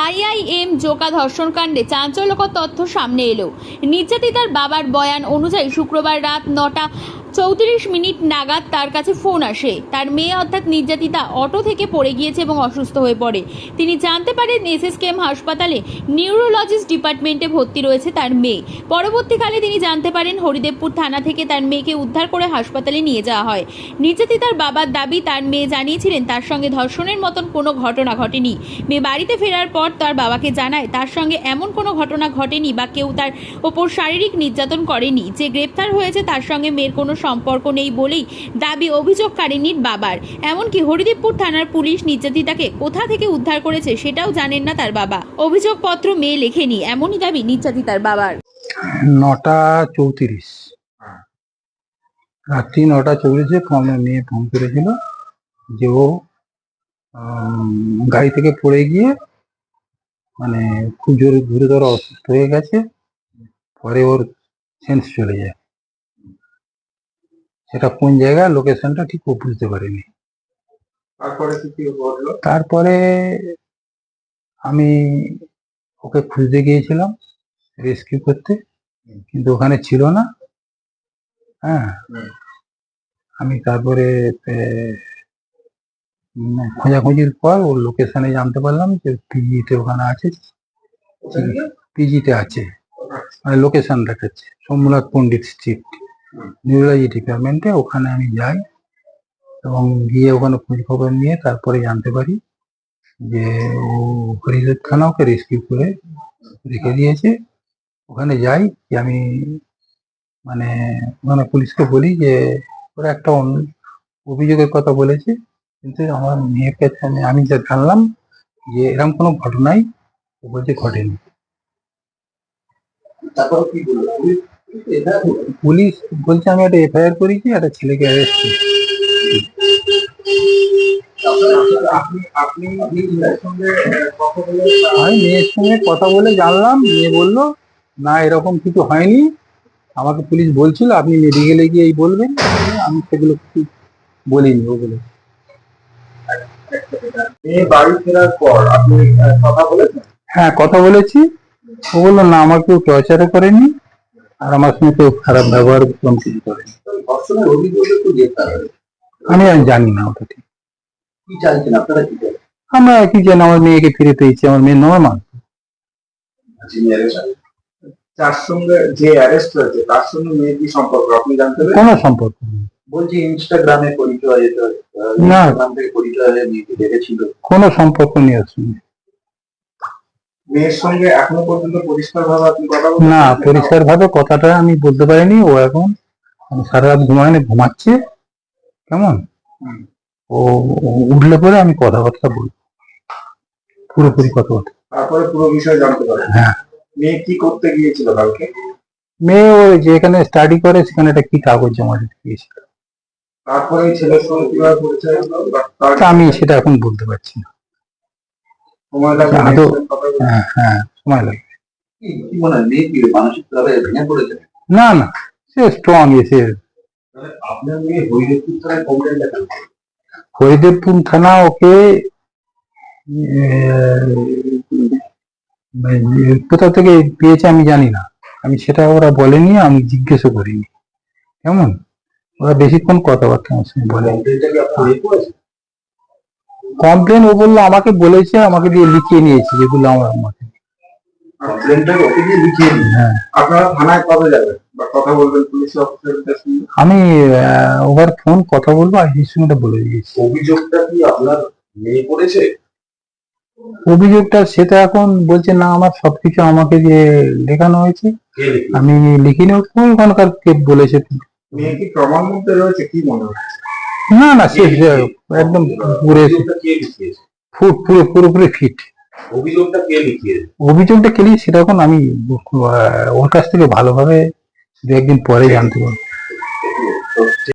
IIM Joka ধর্ষণকাণ্ডে চাঞ্চল্যকর তথ্য সামনে এলো। নির্যাতিতার বাবার বয়ান অনুযায়ী শুক্রবার রাত 9:34 নাগাদ তার কাছে ফোন আসে। তার মেয়ে অর্থাৎ নির্যাতিতা অটো থেকে পড়ে গিয়েছে এবং অসুস্থ হয়ে পড়ে। তিনি জানতে পারেন এসএসকেএম হাসপাতালে নিউরোলজিস্ট ডিপার্টমেন্টে ভর্তি রয়েছে তার মেয়ে। পরবর্তীকালে তিনি জানতে পারেন হরিদেবপুর থানা থেকে তার মেয়েকে উদ্ধার করে হাসপাতালে নিয়ে যাওয়া হয়। নির্যাতিতার বাবার দাবি, তার মেয়ে জানিয়েছিলেন তার সঙ্গে ধর্ষণের মতন কোনো ঘটনা ঘটেনি। মেয়ে বাড়িতে ফেরার পর তার বাবাকে জানায় তার সঙ্গে এমন কোনো ঘটনা ঘটেনি বা কেউ তার ওপর শারীরিক নির্যাতন করেনি। যে গ্রেপ্তার হয়েছে তার সঙ্গে মেয়ের কোনো সম্পর্ক নেই বলেই দাবি অভিযোগকারিনীর বাবার। এমনকি হরিদেবপুর থানার পুলিশ নির্যাতিতাকে কোথা থেকে উদ্ধার করেছে সেটাও জানেন না তার বাবা। অভিযোগপত্র মেয়ে লেখেনি, এমনই দাবি নির্যাতিতার বাবার। 9:34 রাত্রি 9:34 মেয়ে ফোন করেছিল যে ও গাড়ি থেকে পড়ে গিয়ে মানে খুব জোরে গুরুতর অসুস্থ হয়ে গেছে, পরে ওর সেন্স চলে যায়। সেটা কোন জায়গা, লোকেশনটা ঠিক ও বুঝতে পারেনি। তারপরে আমি ওকে খুঁজতে গিয়েছিলাম রেস্কিউ করতে, কিন্তু ওখানে ছিল না। হ্যাঁ, আমি তারপরে খোঁজাখুঁজির পর ওর লোকেশনে জানতে পারলাম যে পিজিতে ওখানে আছে, পিজিতে আছে, মানে লোকেশন দেখাচ্ছে সোমনাথ পণ্ডিত স্ট্রিট নিউরোলজি ডিপার্টমেন্টে। ওখানে আমি যাই এবং গিয়ে ওখানে খোঁজ খবর নিয়ে তারপরে জানতে পারি যে ও হরিদেব থানা ওকে রেস্কিউ করে রেখে দিয়েছে। ওখানে যাই যে আমি মানে ওখানে পুলিশকে বলি যে ওরা একটা অভিযোগের কথা বলেছে, কিন্তু আমার মেয়ের কাছে আমি যা জানলাম যে এরকম কোনো ঘটনাই ও বলছে ঘটেনি। পুলিশ বলছে আমি একটা এফআইআর করেছি, একটা ছেলেকে অ্যারেস্ট করেছি। আমি মেয়ের সঙ্গে কথা বলে জানলাম, মেয়ে বললো না এরকম কিছু হয়নি, আমাকে পুলিশ বলছিল আপনি মেডিকেলে গিয়ে বলবেন, আমি সেগুলো কিছু বলিনি। ওগুলো বাড়ি ফেরার পর আপনি কথা বলেছেন? হ্যাঁ, কথা বলেছি। ও বললো না আমার কেউ টর্চারও করেনি আর আমার সঙ্গে কেউ খারাপ ব্যবহার কিছু করেনি। ধর্ষণের অভিযোগে তো গ্রেপ্তার হয়েছে। আমি আর জানি না ওটা ঠিক। কি চাইছেন আপনারা, কি চাইছেন? আমরা কি জানি, আমার মেয়েকে ফিরে পেয়েছি, আমার মেয়ে নর্মাল। যার সঙ্গে যে অ্যারেস্ট হয়েছে তার সঙ্গে মেয়ের কি সম্পর্ক আপনি জানতে পারেন? কোনো সম্পর্ক নেই। বলছি ইনস্টাগ্রামে পরিচয়, না, ইনস্টাগ্রাম থেকে পরিচয় হয়ে মেয়েকে দেখেছিল। কোনো সম্পর্ক নেই ওর সঙ্গে। মেয়ের সঙ্গে এখনো পর্যন্ত পরিষ্কার ভাবে আপনি কথা বলতে? না, পরিষ্কার ভাবে কথাটা আমি বলতে পারিনি। ও এখন সারা রাত ঘুমায়নি, ঘুমাচ্ছে। কেমন ও উঠলে পরে আমি কথাবার্তা বলবো, পুরোপুরি কথাবার্তা। তারপরে পুরো বিষয় জানতে পারেন। হ্যাঁ। মেয়ে কি করতে গিয়েছিল কালকে? মেয়ে ও যেখানে স্টাডি করে সেখানে একটা কি কাগজ জমা দিতে গিয়েছিল। তারপরে এই ছেলের সঙ্গে কিভাবে পরিচয় হলো? আমি সেটা এখন বলতে পারছি না। সময় লাগবে? হ্যাঁ, সময় লাগবে। কি মনে হয় মেয়ে কি মানসিক ভাবে ভেঙে পড়েছে? না না, সে স্ট্রং। এসে আপনার মেয়ে হরিদেবপুর থানায় কমপ্লেন লেখা? হরিদেবপুর থানা ওকে কোথা থেকে পেয়েছে আমি জানি না, আমি সেটা ওরা বলেনি, আমি জিজ্ঞেসও করিনি। কেমন ওরা বেশিক্ষণ কথাবার্তা আমার সঙ্গে বলে। কমপ্লেন ও বললো আমাকে বলেছে, আমাকে দিয়ে লিখিয়ে নিয়েছি যেগুলো আমার মতে। হ্যাঁ, আপনারা থানায় কবে যাবেন বা কথা বলবেন পুলিশ অফিসারদের সঙ্গে? আমি ওভার ফোন কথা বলবো, আইজির সঙ্গে বলে দিয়েছি। অভিযোগটা কি আপনার মেয়ে করেছে? অভিযোগটা সেটা এখন বলছে না, আমার সবকিছু আমাকে যে লেখানো হয়েছে আমি লিখিনি। ওখানকার কে বলেছে। মেয়ে কি প্রমাণ মধ্যে রয়েছে কি মনে হচ্ছে? না না, সে একদম পুরোপুরি ফিট। অভিযোগটা কে লিখিয়েছে? অভিযোগটা কে লিখেছে সেটা এখন আমি ওর কাছ থেকে ভালোভাবে দু একদিন পরে জানতে পারবো।